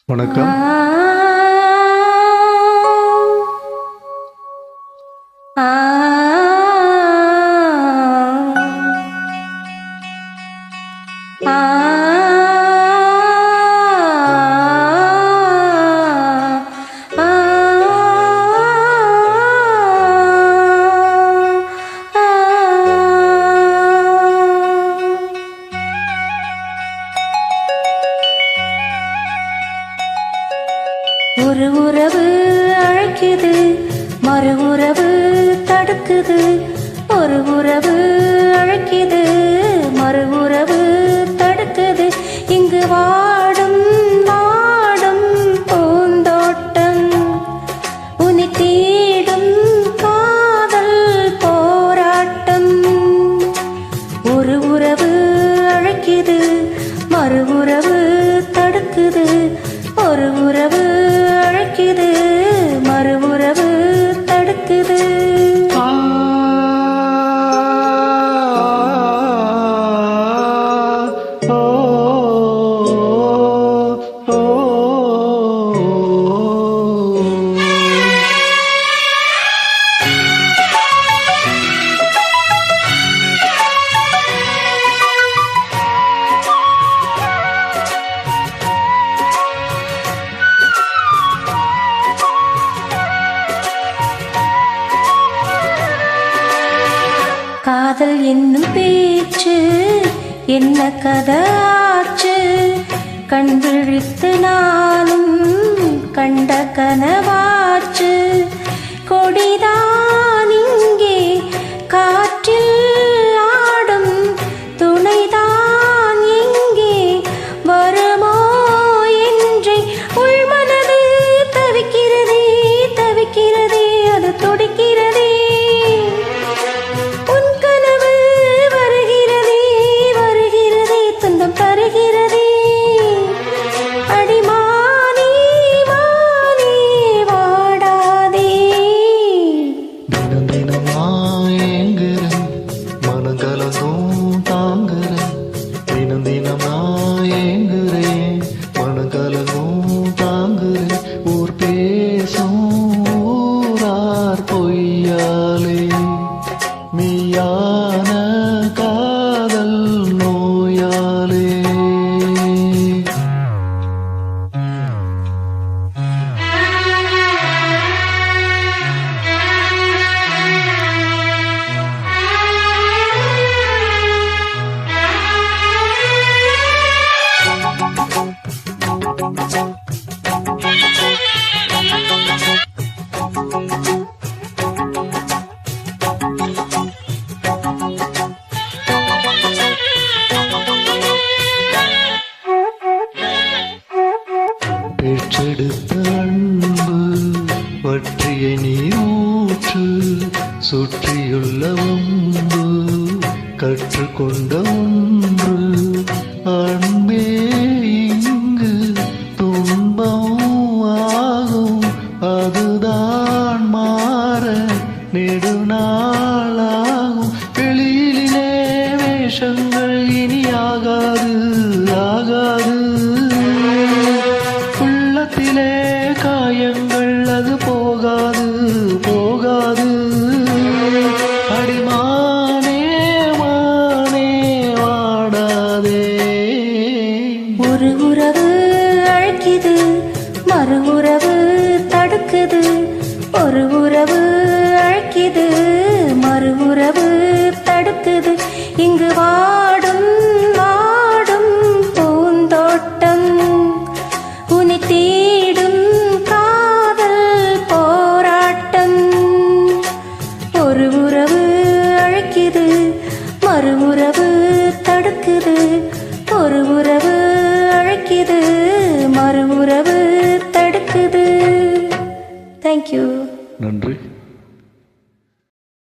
வணக்கம். ஒரு உறவு அழைக்குது, மறு உறவு தடுக்குது. ஒரு உறவு அழைக்குது, மறு உறவு தடுக்குது. இங்கு வாடும் வாடும் பூந்தோட்டம், உன்னை தேடும் காதல் போராட்டம். ஒரு உறவு அழைக்குது, மறு உறவு தடுக்குது. ஒரு உறவு அழைக்குது, மறு உறவு தடுக்குது. காதல் என்னும் பேச்சு என்ன கதாச்சு? கண் விழித்து நானும் கண்ட கனவாச்சு. கொடிதான் இங்கே காற்றில் ஆடும், துணைதான் எங்கே வருமோ என்றே உள்மனது தவிக்கிறதே தவிக்கிறதே, அது துடிக்கிறதே. பொய்யாலே மெய்யான காதல் நோயாலே. பெற்றெடுத்த அன்பு பற்றிய நீரூற்று, சுற்றியுள்ள ஒன்று கற்றுக்கொண்ட ஒன்று. அன்பே இங்கு துன்பம் ஆகும், அதுதான் மாற நெடுநாளாகும். வெளியிலே வேஷங்கள் இனி ஆகாது ஆகாது. உள்ளத்திலே காயங்கள் அது போகாது போகாது. அடிமானே மானே வாடாதே. ஒரு உறவு அழைக்குது, மறு உறவு தடுக்குது. ஒரு உறவு அழைக்குது, மறு உறவு தடுக்குது. இங்கு வாடும் வாடும் பூந்தோட்டம், உன்னை தேடும் காதல் போராட்டம். ஒரு உறவு அழைக்குது, மறு உறவு தடுக்குது. ஒரு உறவு அழைக்குது, மறு உறவு தடுக்குது. தேங்க்யூ. நன்றி.